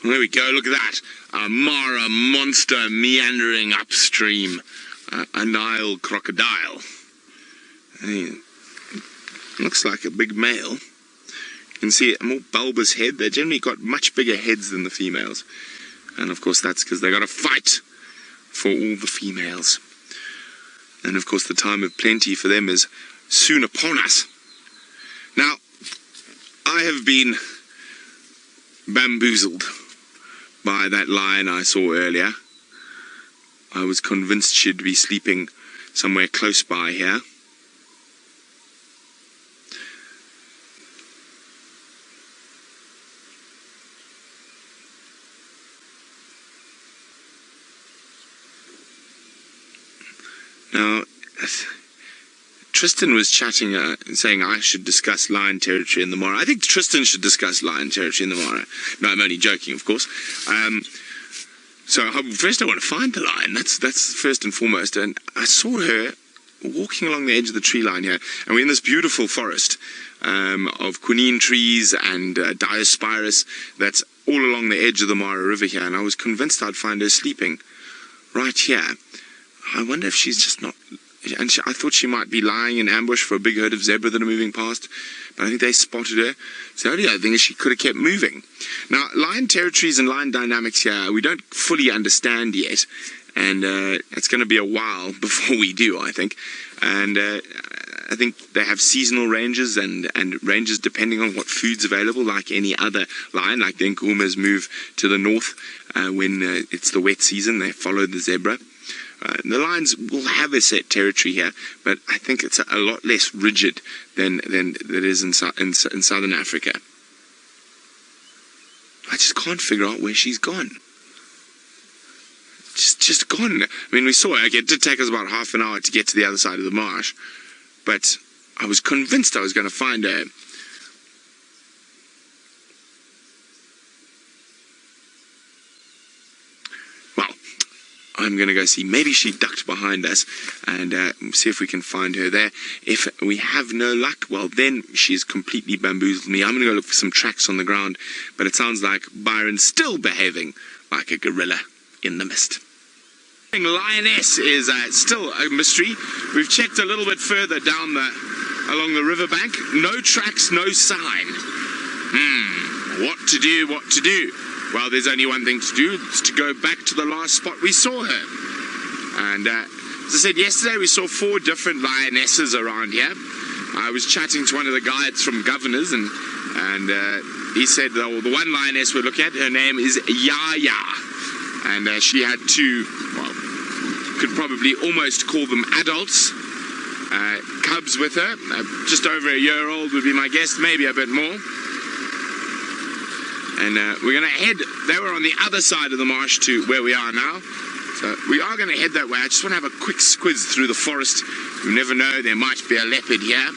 Well, there we go, look at that. A Mara monster meandering upstream. A Nile crocodile. Looks like a big male. You can see a more bulbous head. They generally got much bigger heads than the females. And of course that's because they got to fight for all the females. And of course the time of plenty for them is soon upon us. Now, I have been bamboozled by that lion I saw earlier. I was convinced she'd be sleeping somewhere close by here. Now, Tristan was chatting, saying I should discuss lion territory in the Mara. I think Tristan should discuss lion territory in the Mara. No, I'm only joking, of course. So first I want to find the lion. That's first and foremost. And I saw her walking along the edge of the tree line here. And we're in this beautiful forest of quinine trees and Diospirus that's all along the edge of the Mara River here. And I was convinced I'd find her sleeping right here. I wonder if she's just not... And I thought she might be lying in ambush for a big herd of zebra that are moving past, but I think they spotted her. So the only other thing is she could have kept moving. Now, lion territories and lion dynamics here, we don't fully understand yet, and it's going to be a while before we do, I think. And I think they have seasonal ranges and ranges depending on what food's available, like any other lion, like the Nkumas move to the north when it's the wet season. They follow the zebra. The lions will have a set territory here, but I think it's a lot less rigid than it is in southern Africa. I just can't figure out where she's gone. Just gone. I mean, we saw her. It did take us about half an hour to get to the other side of the marsh, but I was convinced I was going to find her. I'm going to go see. Maybe she ducked behind us and see if we can find her there. If we have no luck, well, then she's completely bamboozled me. I'm going to go look for some tracks on the ground. But it sounds like Byron's still behaving like a gorilla in the mist. Lioness is still a mystery. We've checked a little bit further down along the riverbank. No tracks, no sign. What to do, what to do? Well, there's only one thing to do. It's to go back to the last spot we saw her. And as I said yesterday, we saw 4 different lionesses around here. I was chatting to one of the guides from Governors, and he said, the one lioness we're looking at, her name is Yaya. And she had 2, well, could probably almost call them adults, cubs with her. Just over a year old would be my guess, maybe a bit more. And we're going to head, they were on the other side of the marsh to where we are now. So we are going to head that way. I just want to have a quick squiz through the forest. You never know, there might be a leopard here.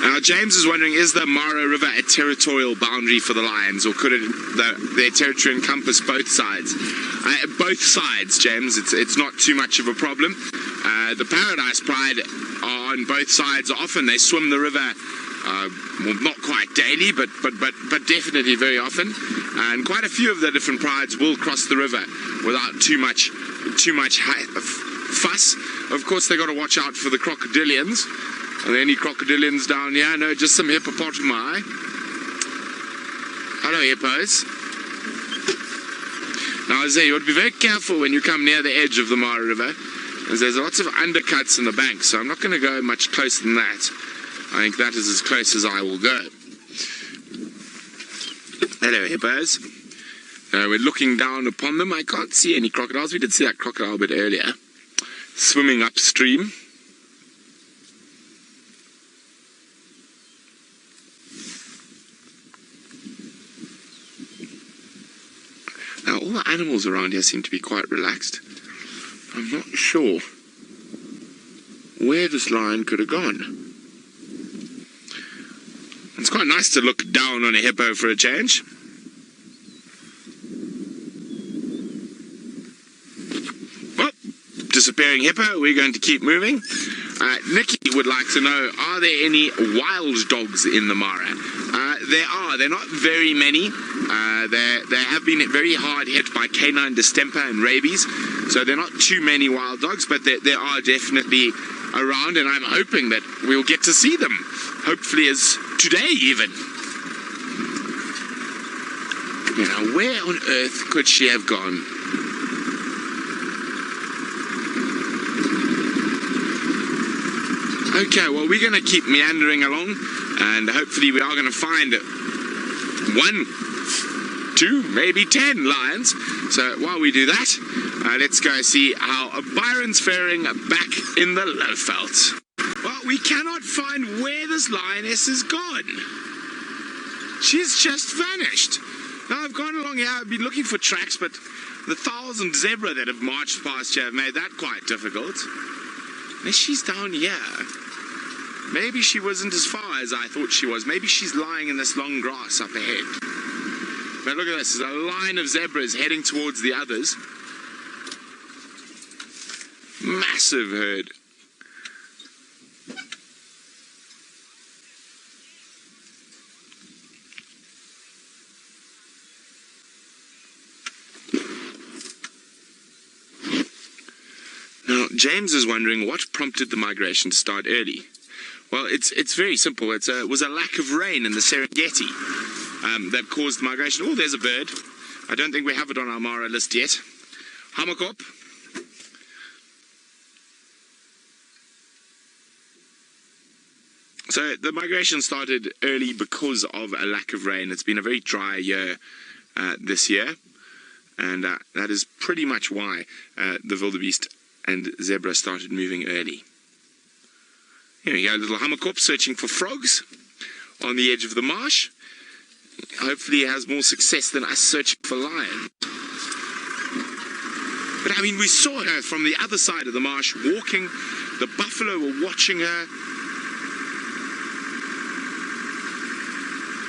Now, James is wondering, is the Mara River a territorial boundary for the lions, or could their territory encompass both sides? Both sides, James. It's not too much of a problem. The Paradise Pride are on both sides often. They swim the river, well, not quite daily, but definitely very often. And quite a few of the different prides will cross the river without too much fuss. Of course, they got to watch out for the crocodilians. Are there any crocodilians down here? No, just some hippopotami. Hello, hippos. Now, I say, you ought to be very careful when you come near the edge of the Mara River, as there's lots of undercuts in the bank, so I'm not going to go much closer than that. I think that is as close as I will go. Hello, hippos. We're looking down upon them. I can't see any crocodiles. We did see that crocodile a bit earlier, swimming upstream. Now, all the animals around here seem to be quite relaxed. I'm not sure where this lion could have gone. It's quite nice to look down on a hippo for a change. disappearing hippo. We're going to keep moving. Nikki would like to know, are there any wild dogs in the Mara? There are. They're not very many. They have been very hard hit by canine distemper and rabies, so they're not too many wild dogs, but there are definitely around, and I'm hoping that we'll get to see them. Hopefully as today even. You know, where on earth could she have gone? Okay, well, we're going to keep meandering along, and hopefully we are going to find 1, 2, maybe 10 lions. So while we do that, let's go see how Byron's faring back in the Lowveld. Well, we cannot find where this lioness is gone. She's just vanished. Now, I've gone along here, I've been looking for tracks, but the 1,000 zebra that have marched past here have made that quite difficult. And she's down here. Maybe she wasn't as far as I thought she was. Maybe she's lying in this long grass up ahead. But look at this, there's a line of zebras heading towards the others. Massive herd. Now, James is wondering what prompted the migration to start early. Well, it's very simple. It was a lack of rain in the Serengeti that caused the migration. Oh, there's a bird. I don't think we have it on our Mara list yet. Hamakop. So the migration started early because of a lack of rain. It's been a very dry year this year, and that is pretty much why the wildebeest and zebra started moving early. Here we go, little Hamakop searching for frogs on the edge of the marsh. Hopefully he has more success than us searching for lions. But I mean, we saw her from the other side of the marsh walking. The buffalo were watching her.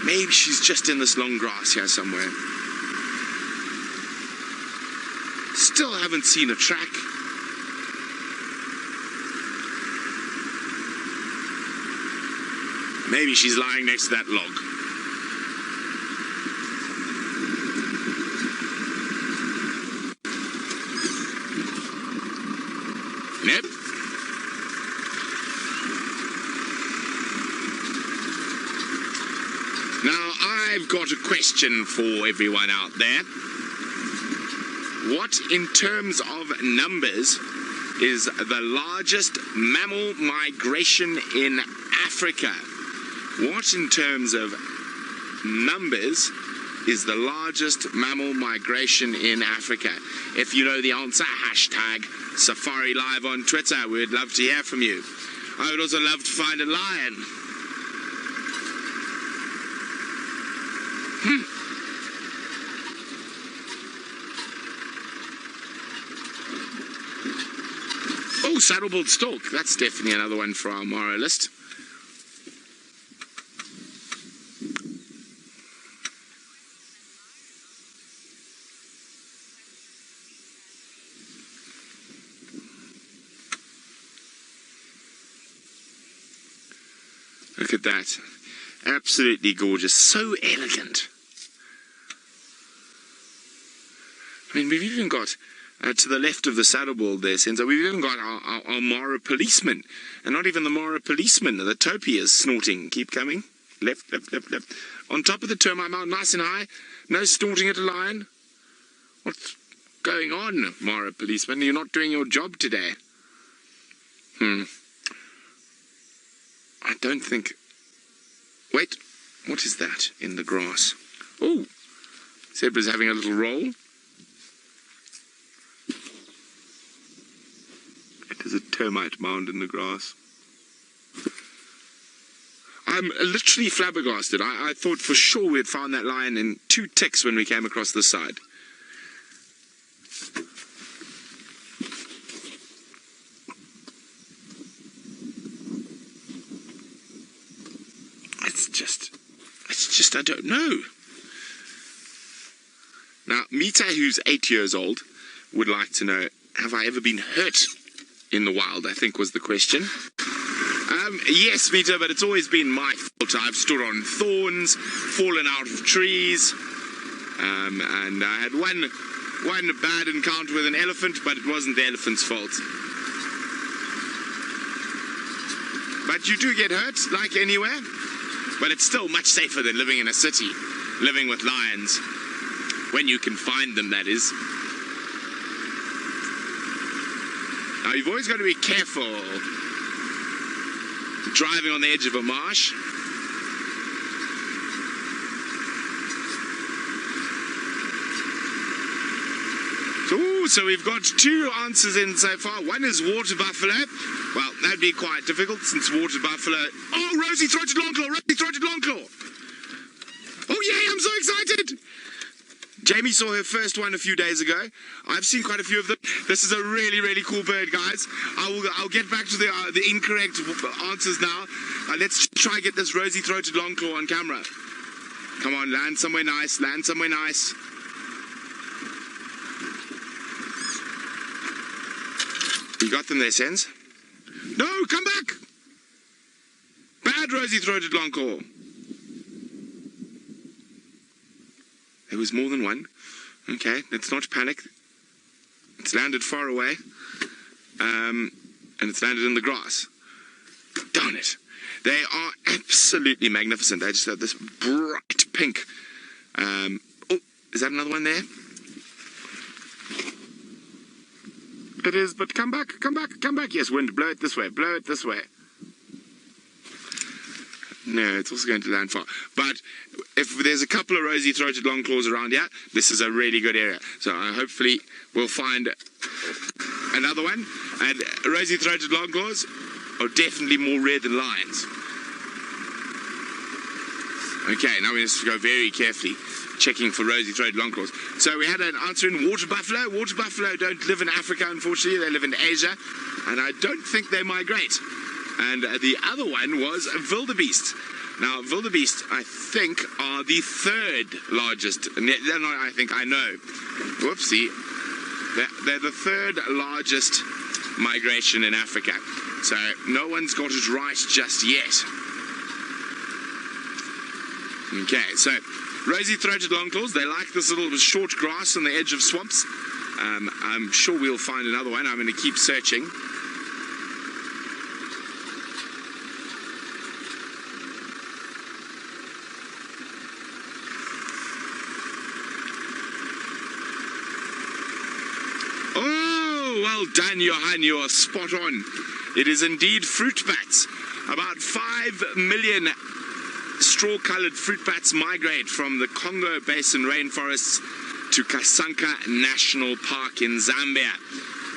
Maybe she's just in this long grass here somewhere. Still haven't seen a track. Maybe she's lying next to that log. Nope. Now, I've got a question for everyone out there. What, in terms of numbers, is the largest mammal migration in Africa? What, in terms of numbers, is the largest mammal migration in Africa? If you know the answer, hashtag Safari Live on Twitter. We'd love to hear from you. I would also love to find a lion. Oh, saddle-billed stork. That's definitely another one for our Mara list. Look at that. Absolutely gorgeous. So elegant. I mean, we've even got, to the left of the saddleball there, Senzo, we've even got our Mara policeman. And not even the Mara policeman. The topi is snorting. Keep coming. Left, left, left, left. On top of the termite mound, nice and high. No snorting at a lion. What's going on, Mara policeman? You're not doing your job today. I don't think... Wait, what is that in the grass? Oh, zebra's having a little roll. It is a termite mound in the grass. I'm literally flabbergasted. I thought for sure we'd found that lion in 2 ticks when we came across the side. It's just, I don't know. Now, Mita, who's 8 years old, would like to know, have I ever been hurt in the wild, I think was the question. Yes, Mita, but it's always been my fault. I've stood on thorns, fallen out of trees, and I had one bad encounter with an elephant, but it wasn't the elephant's fault. But you do get hurt, like anywhere, but it's still much safer than living in a city, living with lions, when you can find them, that is. Now, you've always got to be careful driving on the edge of a marsh. So we've got 2 answers in so far. One is water buffalo. Well, that'd be quite difficult since water buffalo... Oh, rosy-throated longclaw, rosy-throated longclaw. Oh, yay, I'm so excited. Jamie saw her first one a few days ago. I've seen quite a few of them. This is a really, really cool bird, guys. I'll get back to the incorrect answers now. Let's try and get this rosy-throated longclaw on camera. Come on, land somewhere nice, land somewhere nice. You got them there, Sens? No, come back! Bad rosy-throated longclaw. There was more than one. Okay, let's not panic. It's landed far away. And it's landed in the grass. Darn it. They are absolutely magnificent. They just have this bright pink. Oh, is that another one there? It is, but come back, come back, come back. Yes, wind, blow it this way, blow it this way. No, it's also going to land far. But if there's a couple of rosy-throated longclaws around here, this is a really good area. So hopefully we'll find another one. And rosy-throated longclaws are definitely more rare than lions. Okay, now we have to go very carefully, checking for rosy-throated longclaws. So we had an answer in water buffalo. Water buffalo don't live in Africa, unfortunately. They live in Asia, and I don't think they migrate. And the other one was wildebeest. Now, wildebeest, I think, are the 3rd largest. No, I think I know. Whoopsie. They're the 3rd largest migration in Africa. So no one's got it right just yet. Okay, so rosy-throated longclaws, they like this little short grass on the edge of swamps. I'm sure we'll find another one. I'm going to keep searching. Oh, well done, Johan. You are spot on. It is indeed fruit bats. About 5 million straw-coloured fruit bats migrate from the Congo Basin rainforests to Kasanka National Park in Zambia.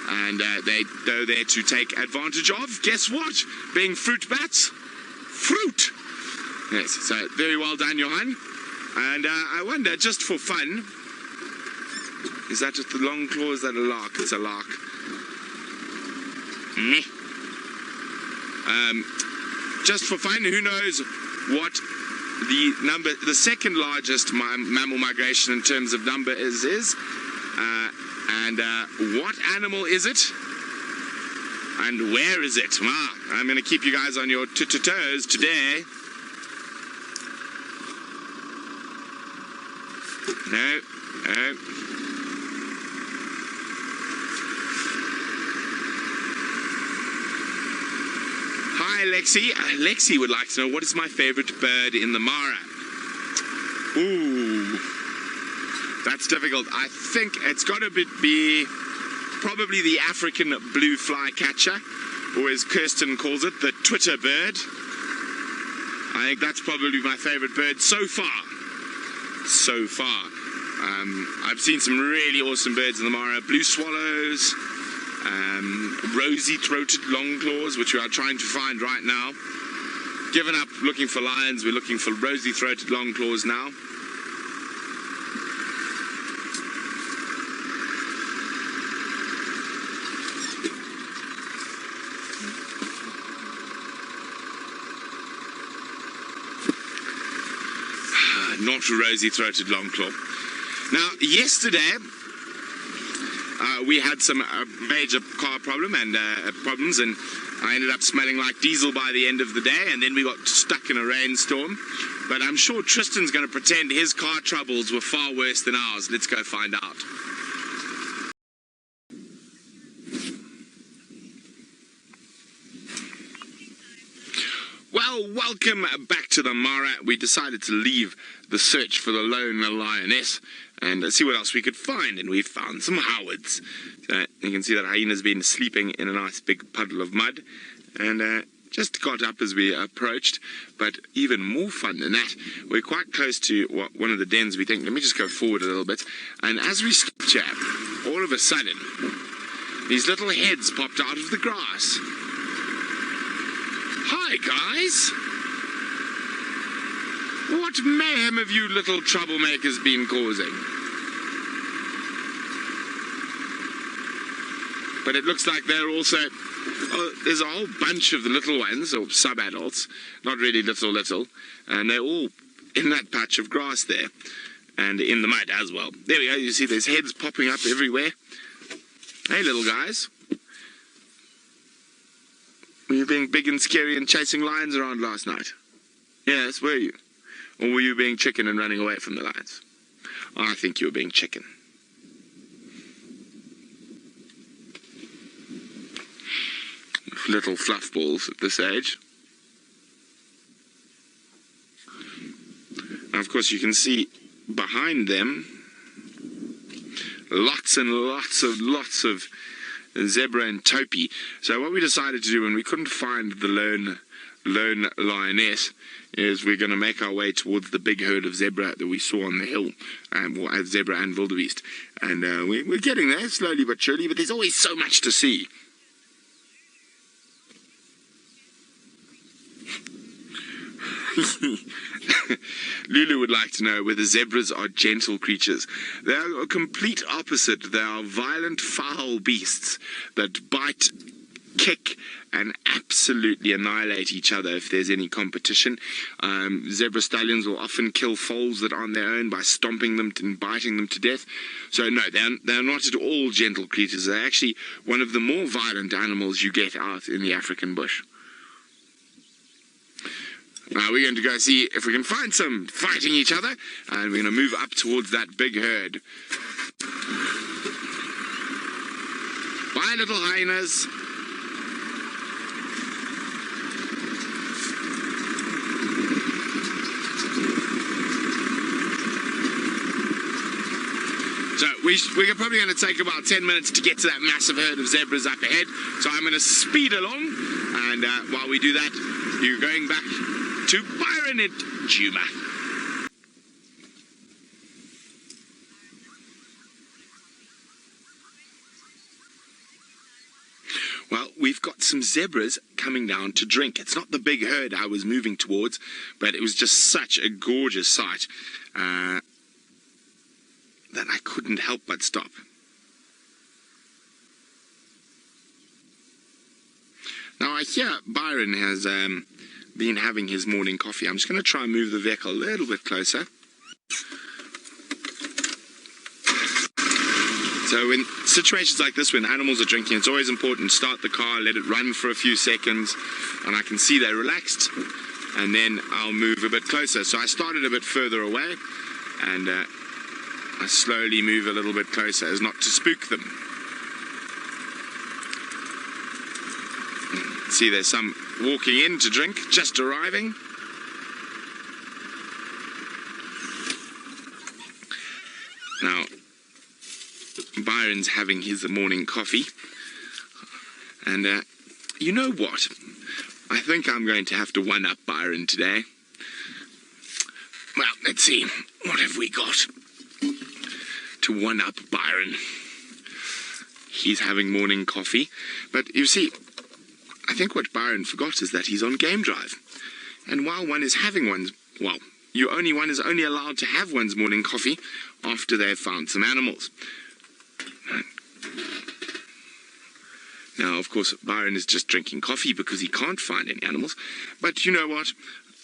And they go there to take advantage of, guess what? Being fruit bats, fruit. Yes, so very well done, Johan. And I wonder, just for fun, is that just the long claw? Is that a lark? It's a lark. Just for fun, who knows what the second largest mammal migration in terms of number is and what animal is it, and where is it? Wow, I'm going to keep you guys on your toes today. No. Hi, Lexi. Lexi would like to know, what is my favorite bird in the Mara? Ooh, that's difficult. I think it's got to be probably the African blue flycatcher, or as Kirsten calls it, the Twitter bird. I think that's probably my favorite bird so far. So far. I've seen some really awesome birds in the Mara. Blue swallows, rosy-throated longclaws, which we are trying to find right now. Given up looking for lions, we're looking for rosy-throated longclaws now. Not a rosy-throated longclaw. Now, yesterday, we had some major car problems, and I ended up smelling like diesel by the end of the day, and then we got stuck in a rainstorm. But I'm sure Tristan's going to pretend his car troubles were far worse than ours. Let's go find out. Well, welcome back to the Mara. We decided to leave the search for the lone lioness and see what else we could find, and we found some howards. So you can see that hyena's been sleeping in a nice big puddle of mud, and just got up as we approached. But even more fun than that, we're quite close to one of the dens, we think. Let me just go forward a little bit, and as we stopped here, all of a sudden, these little heads popped out of the grass. Hi, guys! What mayhem have you little troublemakers been causing? But it looks like they're also... Oh, there's a whole bunch of the little ones, or sub-adults, not really little, and they're all in that patch of grass there, and in the mud as well. There we go, you see there's heads popping up everywhere. Hey, little guys. Were you being big and scary and chasing lions around last night? Yes, were you? Or were you being chicken and running away from the lions? I think you were being chicken. Little fluff balls at this age. Now, of course, you can see behind them lots and lots of zebra and topi. So what we decided to do when we couldn't find the lone lioness is we're going to make our way towards the big herd of zebra that we saw on the hill, zebra and wildebeest. And we're getting there slowly but surely, but there's always so much to see. Lulu would like to know whether zebras are gentle creatures. They are a complete opposite. They are violent, foul beasts that bite, kick, and absolutely annihilate each other if there's any competition. Zebra stallions will often kill foals that aren't their own by stomping them and biting them to death. So no, they're not at all gentle creatures. They're actually one of the more violent animals you get out in the African bush. Now we're going to go see if we can find some fighting each other, and we're going to move up towards that big herd. Bye, little hyenas. So we're probably going to take about 10 minutes to get to that massive herd of zebras up ahead. So I'm going to speed along, and while we do that, you're going back to Byron at Djuma. Well, we've got some zebras coming down to drink. It's not the big herd I was moving towards, but it was just such a gorgeous sight that I couldn't help but stop. Now I hear Byron has been having his morning coffee. I'm just going to try and move the vehicle a little bit closer. So in situations like this, when animals are drinking, it's always important to start the car, let it run for a few seconds, and I can see they're relaxed, and then I'll move a bit closer. So I started a bit further away, and I slowly move a little bit closer as not to spook them. See, there's some walking in to drink, just arriving. Now, Byron's having his morning coffee. And you know what? I think I'm going to have to one-up Byron today. Well, let's see. What have we got to one-up Byron? He's having morning coffee. But you see, I think what Byron forgot is that he's on game drive. And while one is having one's, well, one is only allowed to have one's morning coffee after they've found some animals. Now, of course, Byron is just drinking coffee because he can't find any animals. But you know what?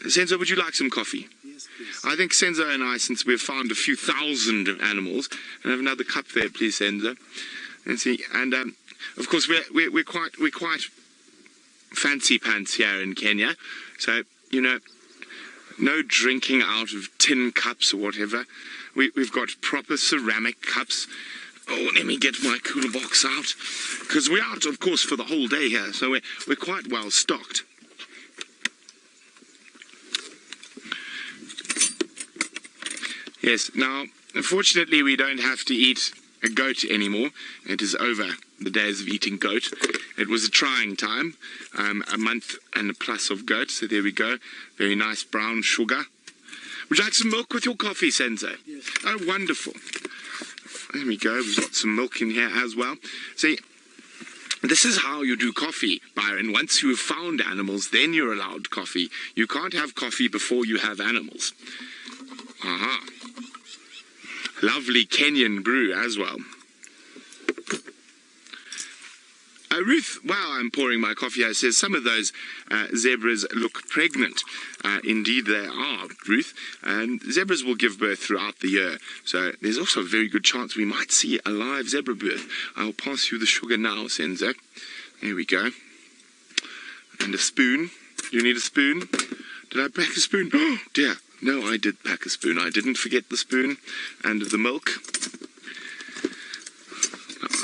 Senzo, would you like some coffee? Yes, please. I think Senzo and I, since we've found a few thousand animals, and have another cup there, please, Senzo. And see, and of course we're quite fancy pants here in Kenya, so you know, no drinking out of tin cups or whatever. We've got proper ceramic cups. Oh, let me get my cooler box out, because we're out, of course, for the whole day here, so we're quite well stocked. Yes, now, unfortunately, we don't have to eat a goat anymore. It is over, the days of eating goat. It was a trying time, a month and a plus of goat, so there we go. Very nice brown sugar. Would you like some milk with your coffee, Sensei? Yes. Oh, wonderful. There we go, we've got some milk in here as well. See, this is how you do coffee, Byron. Once you've found animals, then you're allowed coffee. You can't have coffee before you have animals. Aha. Lovely Kenyan brew as well. Ruth, while I'm pouring my coffee out, says some of those zebras look pregnant. Indeed they are, Ruth. And zebras will give birth throughout the year. So there's also a very good chance we might see a live zebra birth. I'll pass you the sugar now, Senzo. There we go. And a spoon. You need a spoon? Did I pack a spoon? Oh, dear. No, I did pack a spoon. I didn't forget the spoon and the milk.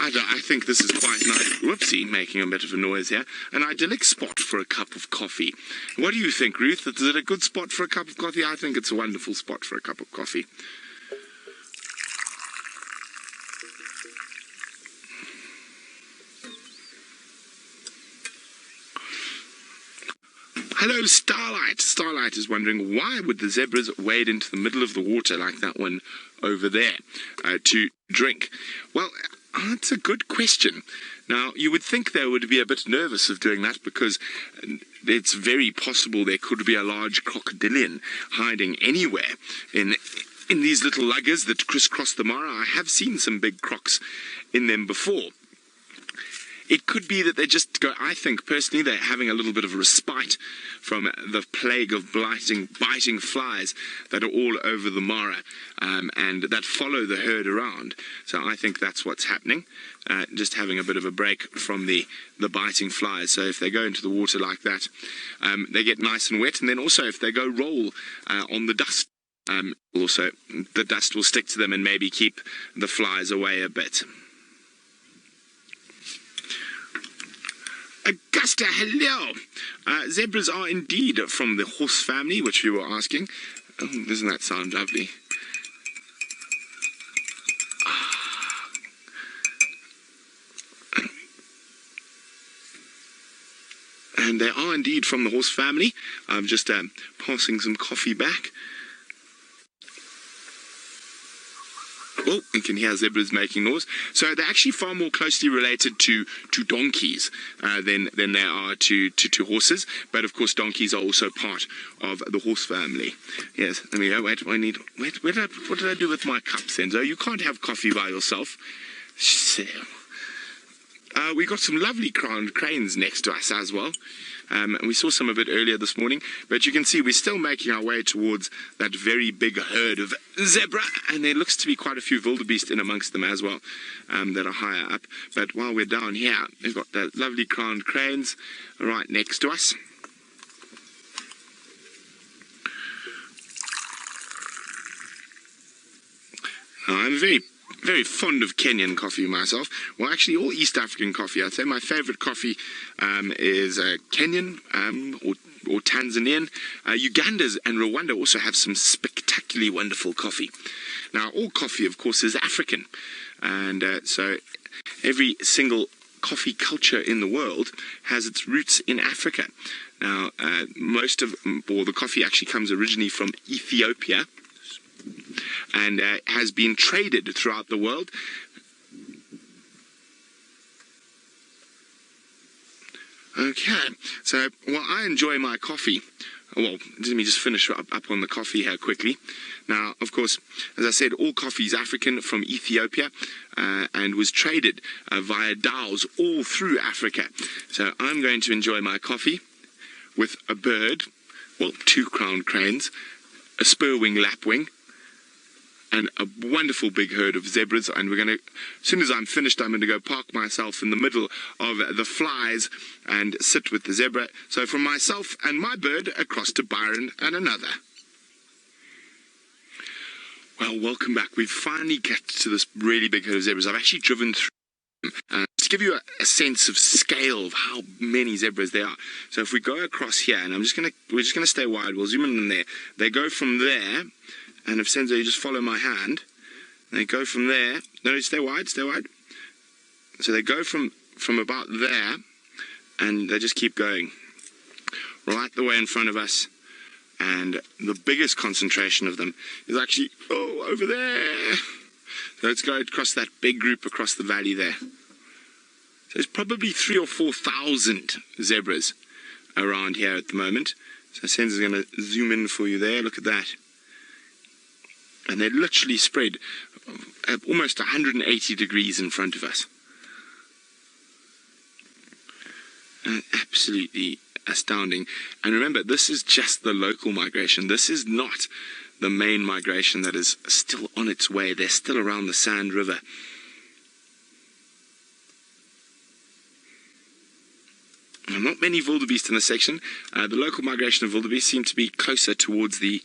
I think this is quite nice. Whoopsie, making a bit of a noise here. An idyllic spot for a cup of coffee. What do you think, Ruth? Is it a good spot for a cup of coffee? I think it's a wonderful spot for a cup of coffee. Hello, Starlight. Starlight is wondering, why would the zebras wade into the middle of the water like that one over there to drink? Well, that's a good question. Now, you would think they would be a bit nervous of doing that, because it's very possible there could be a large crocodilian hiding anywhere in these little luggers that crisscross the Mara. I have seen some big crocs in them before. It could be that they just go, I think personally they're having a little bit of a respite from the plague of biting flies that are all over the Mara and that follow the herd around. So I think that's what's happening, just having a bit of a break from the biting flies. So if they go into the water like that, they get nice and wet, and then also if they go roll on the dust, also the dust will stick to them and maybe keep the flies away a bit. Augusta, hello! Zebras are indeed from the horse family, which you were asking. Oh, doesn't that sound lovely? And they are indeed from the horse family. I'm just passing some coffee back. Oh, you can hear zebras making noise. So they're actually far more closely related to donkeys than they are to horses. But of course, donkeys are also part of the horse family. Yes. Let me go. Wait. What did I do with my cup, Senzo? You can't have coffee by yourself. So, we got some lovely crowned cranes next to us as well. And we saw some a bit earlier this morning, but you can see we're still making our way towards that very big herd of zebra, and there looks to be quite a few wildebeest in amongst them as well, that are higher up. But while we're down here, we've got the lovely crowned cranes right next to us. I'm very fond of Kenyan coffee myself. Well, actually, all East African coffee. I'd say my favorite coffee is Kenyan or Tanzanian. Uganda and Rwanda also have some spectacularly wonderful coffee. Now, all coffee, of course, is African. And so every single coffee culture in the world has its roots in Africa. Now, the coffee actually comes originally from Ethiopia, and has been traded throughout the world. Okay, so while I enjoy my coffee, well, let me just finish up on the coffee here quickly. Now, of course, as I said, all coffee is African from Ethiopia and was traded via dhows all through Africa. So I'm going to enjoy my coffee with a bird, well, 2 crowned cranes, a spur-wing lapwing, and a wonderful big herd of zebras, and as soon as I'm finished, I'm going to go park myself in the middle of the flies and sit with the zebra. So from myself and my bird, across to Byron and another. Well, welcome back. We've finally get to this really big herd of zebras. I've actually driven through them, to give you a sense of scale of how many zebras there are. So if we go across here, and we're just gonna stay wide. We'll zoom in there. They go from there, and if Senzo, you just follow my hand, they go from there. No, stay wide, stay wide. So they go from about there, and they just keep going right the way in front of us. And the biggest concentration of them is actually, over there. So let's go across that big group across the valley there. So there's probably 3,000 or 4,000 zebras around here at the moment. So Senzo's going to zoom in for you there. Look at that. And they're literally spread almost 180 degrees in front of us. Absolutely astounding. And remember, this is just the local migration. This is not the main migration that is still on its way. They're still around the Sand River. Not many wildebeest in this section. The local migration of wildebeest seem to be closer towards the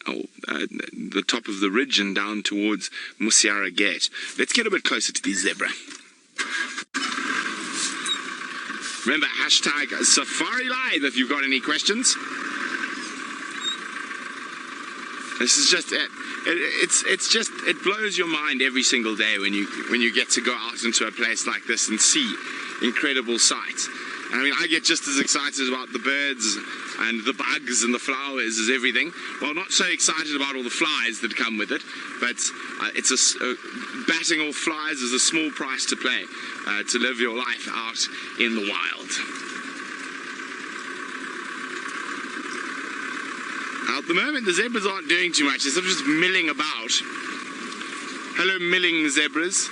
top of the ridge and down towards Musiara Gate. Let's get a bit closer to the zebra. Remember, hashtag Safari Live if you've got any questions. This is just it blows your mind every single day when you get to go out into a place like this and see incredible sights. I mean, I get just as excited about the birds and the bugs and the flowers as everything. Well, not so excited about all the flies that come with it, but batting off flies is a small price to pay to live your life out in the wild. At the moment, the zebras aren't doing too much. They're sort of just milling about. Hello, milling zebras.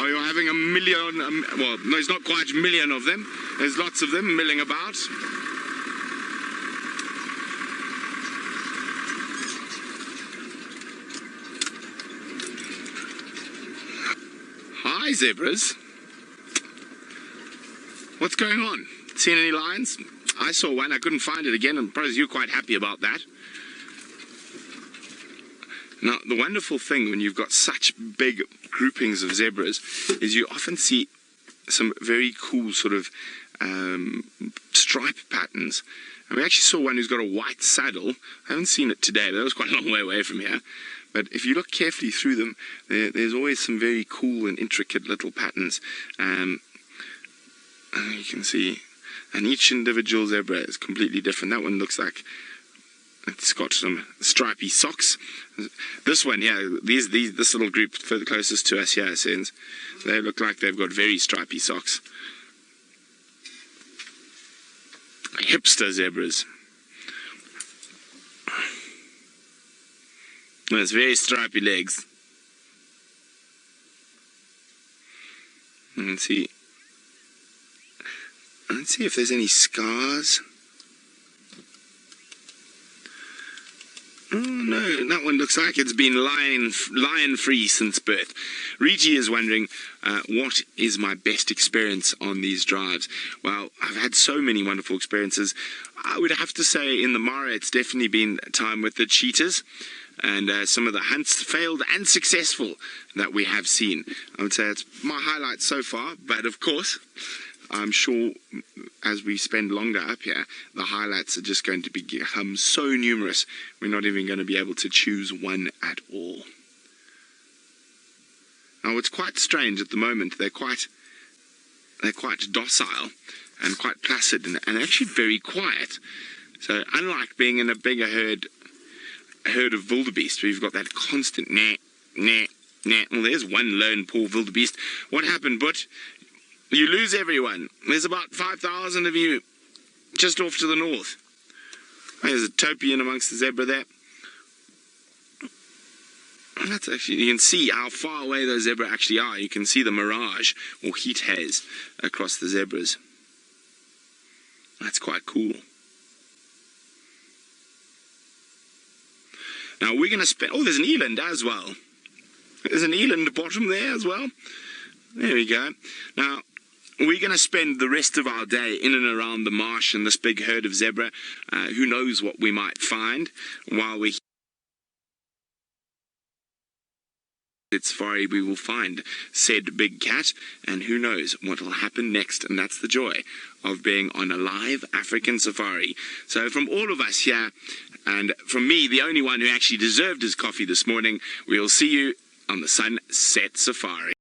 Oh, you're having a million, well, no, it's not quite a million of them. There's lots of them milling about. Hi, zebras. What's going on? Seen any lions? I saw one. I couldn't find it again, and probably you're quite happy about that. Now, the wonderful thing when you've got such big groupings of zebras is you often see some very cool sort of stripe patterns. And we actually saw one who's got a white saddle. I haven't seen it today, but that was quite a long way away from here. But if you look carefully through them, there's always some very cool and intricate little patterns. You can see, and each individual zebra is completely different. That one looks like it's got some stripy socks. This one here, this little group further closest to us here, they look like they've got very stripy socks. Hipster zebras. There's very stripy legs. Let's see if there's any scars. Oh no, that one looks like it's been lion-free since birth. Rigi is wondering, what is my best experience on these drives? Well, I've had so many wonderful experiences. I would have to say in the Mara it's definitely been time with the cheetahs and some of the hunts, failed and successful, that we have seen. I would say it's my highlight so far, but of course, I'm sure as we spend longer up here, the highlights are just going to become so numerous, we're not even going to be able to choose one at all. Now, it's quite strange at the moment. They're quite docile and quite placid and actually very quiet. So, unlike being in a bigger herd of wildebeest, where you've got that constant nah, nah, nah. Well, there's one lone poor wildebeest. What happened, Butch? You lose everyone. There's about 5,000 of you just off to the north. There's a topian amongst the zebra there. And that's actually, you can see how far away those zebra actually are. You can see the mirage or heat haze across the zebras. That's quite cool. Now we're going to spend... Oh, there's an eland as well. There's an eland bottom there as well. There we go. Now, we're going to spend the rest of our day in and around the marsh and this big herd of zebra. Who knows what we might find while we're at safari. We will find said big cat, and who knows what will happen next. And that's the joy of being on a live African safari. So from all of us here, and from me, the only one who actually deserved his coffee this morning, we'll see you on the Sunset Safari.